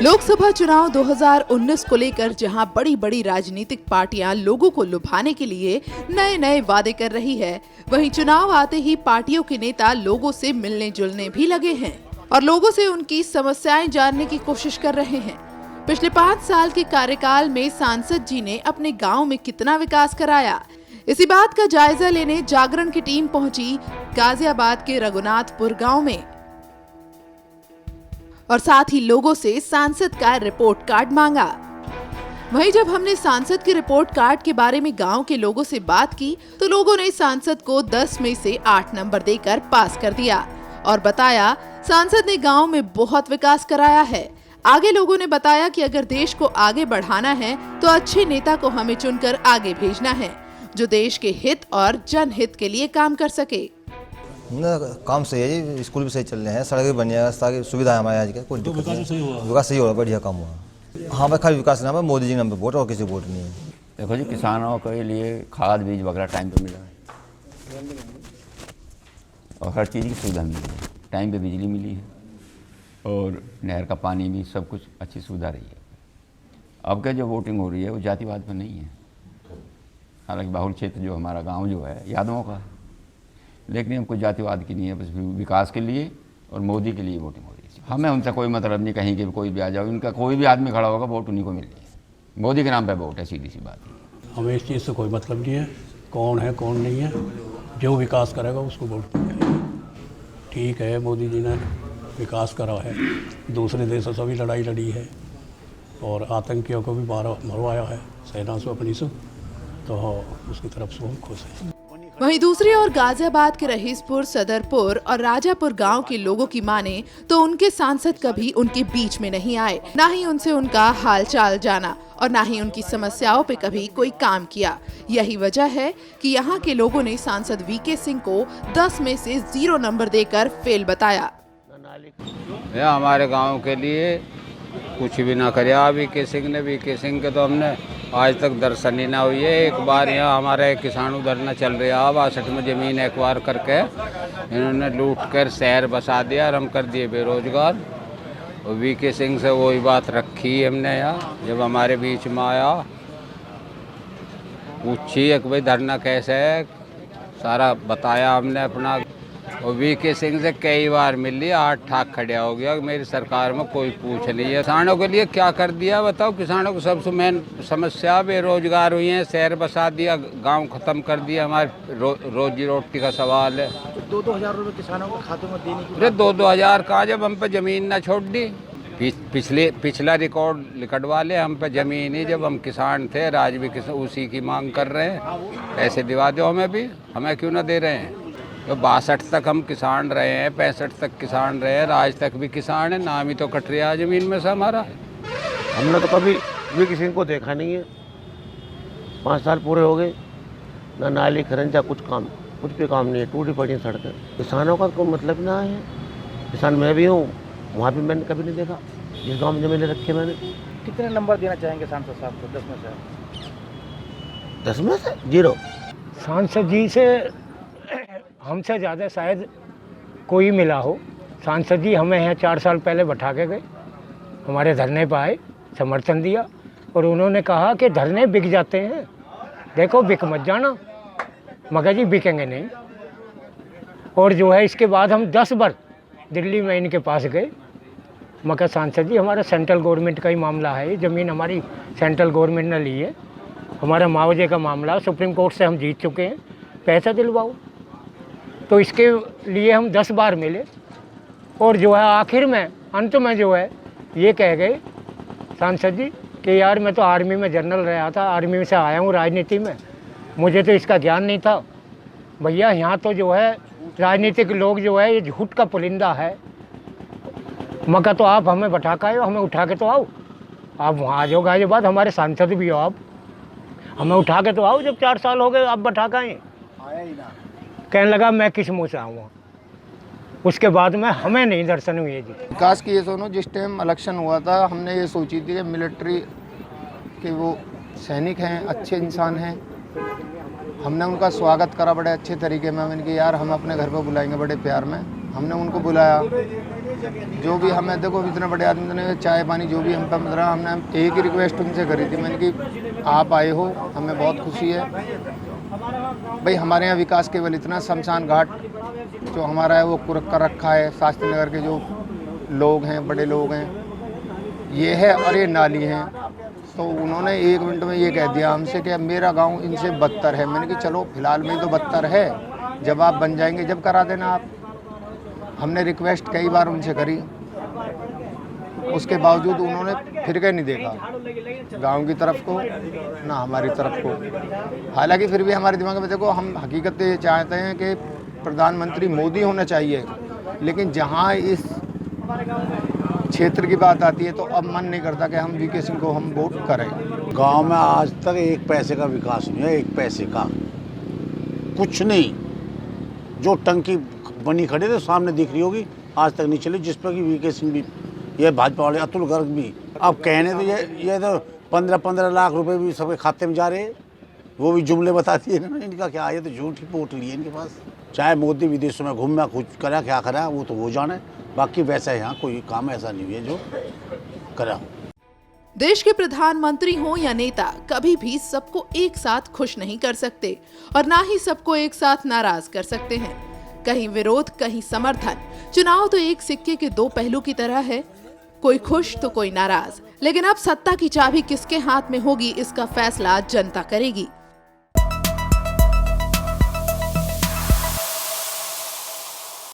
लोकसभा चुनाव 2019 को लेकर जहां बड़ी बड़ी राजनीतिक पार्टियां लोगों को लुभाने के लिए नए नए वादे कर रही है, वहीं चुनाव आते ही पार्टियों के नेता लोगों से मिलने जुलने भी लगे हैं और लोगों से उनकी समस्याएं जानने की कोशिश कर रहे हैं। पिछले 5 साल के कार्यकाल में सांसद जी ने अपने गांव में कितना विकास कराया, इसी बात का जायजा लेने जागरण की टीम पहुंची गाजियाबाद के रघुनाथपुर गांव में और साथ ही लोगों से सांसद का रिपोर्ट कार्ड मांगा। वहीं जब हमने सांसद के रिपोर्ट कार्ड के बारे में गांव के लोगों से बात की तो लोगों ने सांसद को 10 में से 8 नंबर देकर पास कर दिया और बताया सांसद ने गांव में बहुत विकास कराया है। आगे लोगों ने बताया कि अगर देश को आगे बढ़ाना है तो अच्छे नेता को हमें चुनकर आगे भेजना है, जो देश के हित और जनहित के लिए काम कर सके। काम सही है जी, स्कूल भी सही चल रहे हैं, सड़क भी बन जाएगा, ताकि सुविधा है हमारे आज के। कोई दिक्कत नहीं, विकास सही होगा, बढ़िया काम हुआ। हाँ भाई, खाली विकास नाम है, मोदी जी नाम पे वोट और किसी वोट नहीं है। देखो जी, किसानों के लिए खाद बीज वगैरह टाइम पे मिला है और हर चीज़ की सुविधा मिली है, टाइम पे बिजली मिली है और नहर का पानी भी, सब कुछ अच्छी सुविधा रही है। अब क्या जो वोटिंग हो रही है वो जातिवाद पर नहीं है। हालांकि बाहुल क्षेत्र जो हमारा गाँव जो है यादवों का है, लेकिन हमको जातिवाद की नहीं है, बस विकास के लिए और मोदी के लिए वोटिंग हो रही है। हमें उनसे कोई मतलब नहीं, कहीं के कोई भी आ जाओ, उनका कोई भी आदमी खड़ा होगा वोट उन्हीं को मिल रही है। मोदी के नाम पे वोट है, सीधी सी बात है। हमें इस चीज़ से कोई मतलब नहीं है कौन है कौन नहीं है, जो विकास करेगा उसको वोट मिलेगा। ठीक है, मोदी जी ने विकास करा है, दूसरे देशों से भी लड़ाई लड़ी है और आतंकियों को भी मरवाया है सेना से अपनी से, तो उसकी तरफ से हम खुश हैं। वहीं दूसरी ओर गाजियाबाद के रहीसपुर, सदरपुर और राजापुर गांव के लोगों की माने तो उनके सांसद कभी उनके बीच में नहीं आए, ना ही उनसे उनका हालचाल जाना और ना ही उनकी समस्याओं पे कभी कोई काम किया। यही वजह है कि यहाँ के लोगों ने सांसद वीके सिंह को 10 में से 0 नंबर देकर फेल बताया। हमारे गाँव के लिए कुछ भी ना कराया वीके सिंह ने। वीके सिंह के तो हमने आज तक दर्शन ही ना हुई है। एक बार यहाँ हमारे किसानों धरना चल रहा, 62 में ज़मीन एक्वायर करके इन्होंने लूट कर शहर बसा दिया और हम कर दिए बेरोजगार। और वीके सिंह से वही बात रखी हमने यहाँ, जब हमारे बीच में आया पूछी कि भाई धरना कैसे है, सारा बताया हमने अपना। और वीके सिंह से कई बार मिल लिया, 8 ठाक खड़ा हो गया, मेरी सरकार में कोई पूछ नहीं है। किसानों के लिए क्या कर दिया बताओ। किसानों को सबसे मेन समस्या बेरोजगार हुई है, शहर बसा दिया, गांव खत्म कर दिया, हमारे रोजी रोटी का सवाल है। 2-2 हज़ार रुपये किसानों को खातों में देने की। अरे 2-2 हज़ार कहाँ, जब हम पे ज़मीन ना छोड़ दी। पिछला रिकॉर्ड कटवा ले हम पे ज़मीन ही, जब हम किसान थे, आज भी उसी की मांग कर रहे हैं। ऐसे दिवा दो हमें भी, हमें क्यों ना दे रहे हैं। तो 62 तक हम किसान रहे हैं, 65 तक किसान रहे हैं, आज तक भी किसान है, नाम ही तो कट रहा है ज़मीन में से हमारा। हमने तो कभी भी किसी को देखा नहीं है। 5 साल पूरे हो गए, ना नाली खरंजा कुछ भी काम नहीं है, टूटी पड़ी सड़कें। किसानों का कोई मतलब ना है। किसान मैं भी हूँ, वहाँ भी मैंने कभी नहीं देखा जिस गाँव में ज़मीनें रखी मैंने। कितने नंबर देना चाहेंगे सांसद साहब को 10 में से? 10 में से 0। सांसद जी से हमसे ज़्यादा शायद कोई मिला हो। सांसद जी हमें यहाँ 4 साल पहले बैठा के गए, हमारे धरने पर आए, समर्थन दिया और उन्होंने कहा कि धरने बिक जाते हैं, देखो बिक मत जाना। मगर जी बिकेंगे नहीं। और जो है इसके बाद हम 10 बार दिल्ली में इनके पास गए, मगर सांसद जी हमारा सेंट्रल गवर्नमेंट का ही मामला है, ज़मीन हमारी सेंट्रल गवर्नमेंट ने ली है, हमारा मुआवजे का मामला सुप्रीम कोर्ट से हम जीत चुके हैं, पैसा दिलवाओ। तो इसके लिए हम 10 बार मिले और जो है आखिर में अंत में जो है ये कह गए सांसद जी कि यार मैं तो आर्मी में जनरल रहा था, आर्मी में से आया हूँ राजनीति में, मुझे तो इसका ज्ञान नहीं था। भैया यहाँ तो जो है राजनीतिक लोग जो है ये झूठ का पुलिंदा है। मगर तो आप हमें बैठा के आए, हमें उठा के तो आओ। आप वहाँ आ जाओ गाजियाबाद, हमारे सांसद भी हो आप, हमें उठा के तो आओ। जब 4 साल हो गए आप बैठा के आए। कहने लगा मैं किस मुँह से आऊँगा। उसके बाद में हमें नहीं दर्शन हुए जी। विकास की ये सुनो, जिस टाइम इलेक्शन हुआ था हमने ये सोची थी कि मिलिट्री के वो सैनिक हैं, अच्छे इंसान हैं, हमने उनका स्वागत करा बड़े अच्छे तरीके में। मैंने कहा यार हम अपने घर पर बुलाएंगे बड़े प्यार में, हमने उनको बुलाया जो भी हमें देखो इतने बड़े आदमी ने चाय पानी जो भी हम पे मतलब हमने एक ही रिक्वेस्ट उनसे करी थी, मैंने कि आप आए हो हमें बहुत खुशी है भाई, हमारे यहाँ विकास केवल इतना, शमशान घाट जो हमारा है वो कर रखा है, शास्त्री नगर के जो लोग हैं बड़े लोग हैं ये है और ये नाली है। तो उन्होंने 1 मिनट में ये कह दिया हमसे कि मेरा गांव इनसे बदतर है। मैंने कि चलो फिलहाल में तो बदतर है, जब आप बन जाएंगे जब करा देना आप। हमने रिक्वेस्ट कई बार उनसे करी, उसके बावजूद उन्होंने फिर के नहीं देखा गांव की तरफ को ना हमारी तरफ को। हालांकि फिर भी हमारे दिमाग में देखो हम हकीकत ये चाहते हैं कि प्रधानमंत्री मोदी होना चाहिए, लेकिन जहां इस क्षेत्र की बात आती है तो अब मन नहीं करता कि हम वीके सिंह को हम वोट करें। गांव में आज तक 1 पैसे का विकास नहीं है, 1 पैसे का कुछ नहीं। जो टंकी बनी खड़ी थी सामने दिख रही होगी, आज तक नहीं चली, जिस पर कि वीके सिंह भी, ये भाजपा वाले अतुल गर्ग भी। अब कहने तो ये तो 15-15 लाख रुपए भी सबके खाते में जा रहे हैं, वो भी जुमले बताती है ना, इनका क्या है, तो झूठी पोटली है इनके पास। चाहे मोदी विदेशों में घूमना कुछ करा क्या करा वो तो वो जाने, बाकी वैसा यहाँ कोई काम ऐसा नहीं है जो करा। देश के प्रधानमंत्री हो या नेता, कभी भी सबको एक साथ खुश नहीं कर सकते और ना ही सबको एक साथ नाराज कर सकते हैं। कहीं विरोध कहीं समर्थन। चुनाव तो एक सिक्के के 2 पहलू की तरह है, कोई खुश तो कोई नाराज। लेकिन अब सत्ता की चाबी किसके हाथ में होगी, इसका फैसला जनता करेगी।